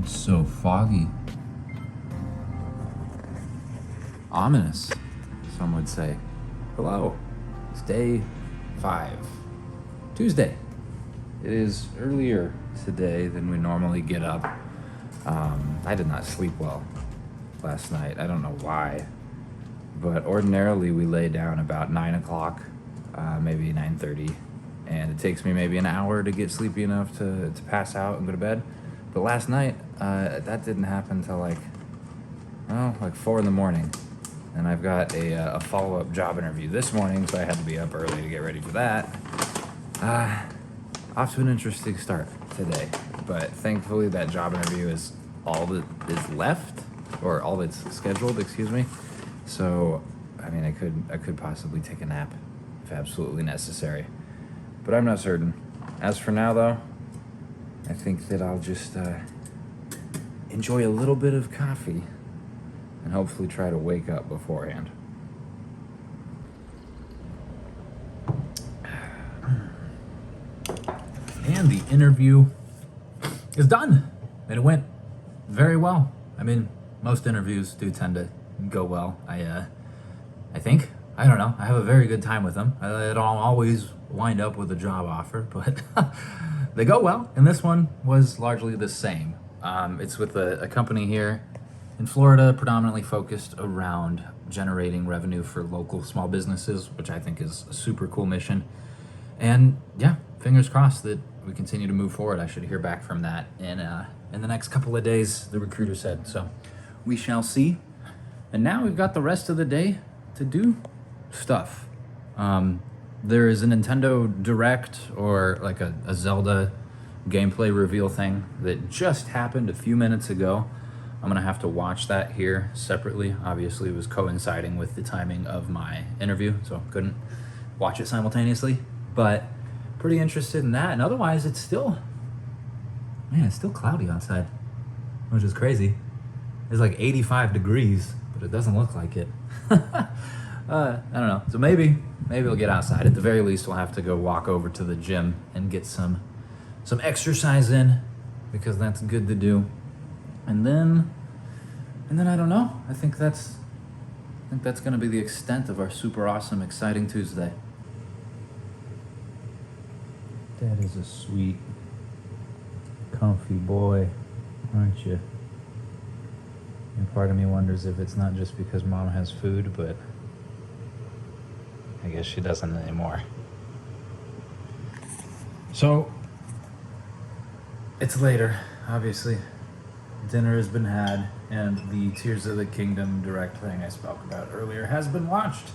So foggy. Ominous, some would say. Hello, it's day 5, Tuesday. It is earlier today than we normally get up. I did not sleep well last night. I don't know why, but ordinarily we lay down about 9 o'clock, maybe 9:30, and it takes me maybe an hour to get sleepy enough to pass out and go to bed. But last night, that didn't happen till like 4 in the morning. And I've got a follow-up job interview this morning, so I had to be up early to get ready for that. Off to an interesting start today. But thankfully that job interview is all that is left, or all that's scheduled, excuse me. So, I mean, I could possibly take a nap if absolutely necessary. But I'm not certain. As for now, though, I think that I'll just enjoy a little bit of coffee and hopefully try to wake up beforehand. And the interview is done, and it went very well. I mean, most interviews do tend to go well. I think. I don't know. I have a very good time with them. I don't always wind up with a job offer, but they go well, and this one was largely the same. It's with a company here in Florida, predominantly focused around generating revenue for local small businesses, which I think is a super cool mission. And yeah, fingers crossed that we continue to move forward. I should hear back from that in the next couple of days, the recruiter said. So we shall see. And now we've got the rest of the day to do stuff. There is a Nintendo Direct, or like a Zelda gameplay reveal thing that just happened a few minutes ago. I'm gonna have to watch that here separately. Obviously, it was coinciding with the timing of my interview, so couldn't watch it simultaneously. But pretty interested in that. And otherwise, it's still cloudy outside, which is crazy. It's like 85 degrees, but it doesn't look like it. I don't know. So maybe we'll get outside. At the very least, we'll have to go walk over to the gym and get some exercise in, because that's good to do. And then I don't know. I think that's going to be the extent of our super awesome, exciting Tuesday. That is a sweet, comfy boy, aren't you? And part of me wonders if it's not just because Mom has food, but I guess she doesn't anymore. So, it's later, obviously. Dinner has been had, and the Tears of the Kingdom Direct thing I spoke about earlier has been watched.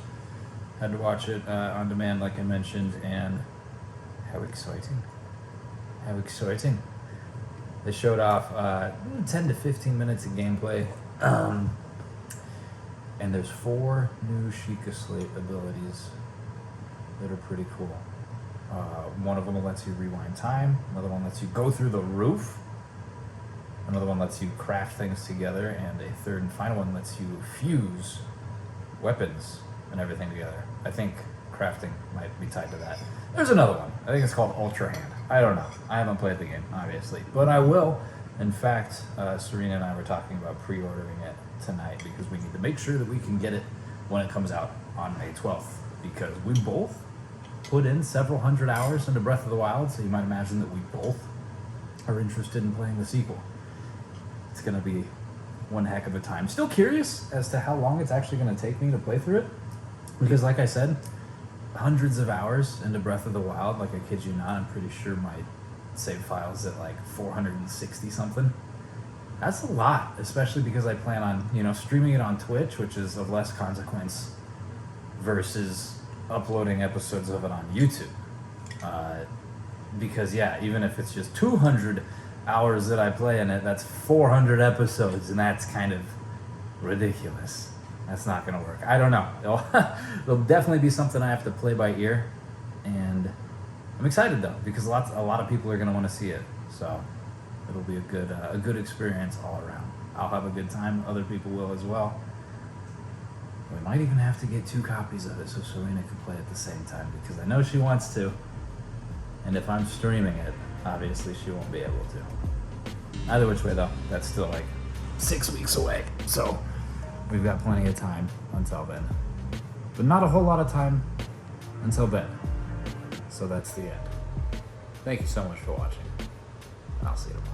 Had to watch it on demand, like I mentioned, and how exciting. How exciting. They showed off 10 to 15 minutes of gameplay, and there's 4 new Sheikah Slate abilities that are pretty cool. One of them lets you rewind time, another one lets you go through the roof, another one lets you craft things together, and a third and final one lets you fuse weapons and everything together. I think crafting might be tied to that. There's another one. I think it's called Ultra Hand. I don't know. I haven't played the game, obviously, but I will. In fact, Serena and I were talking about pre-ordering it tonight, because we need to make sure that we can get it when it comes out on May 12th, because we both put in several hundred hours into Breath of the Wild, so you might imagine that we both are interested in playing the sequel. It's going to be one heck of a time. Still curious as to how long it's actually going to take me to play through it, because like I said, hundreds of hours into Breath of the Wild, like I kid you not, I'm pretty sure my save file's at like 460 something. That's a lot, especially because I plan on, streaming it on Twitch, which is of less consequence, versus uploading episodes of it on YouTube. Because yeah, even if it's just 200 hours that I play in it, that's 400 episodes, and that's kind of ridiculous. That's not going to work. I don't know. It'll definitely be something I have to play by ear, and I'm excited though, because a lot of people are going to want to see it. So it'll be a good experience all around. I'll have a good time. Other people will as well. We might even have to get 2 copies of it so Serena can play at the same time, because I know she wants to. And if I'm streaming it, obviously she won't be able to. Either which way though, that's still like 6 weeks away. So we've got plenty of time until then. But not a whole lot of time until then. So that's the end. Thank you so much for watching. I'll see you tomorrow.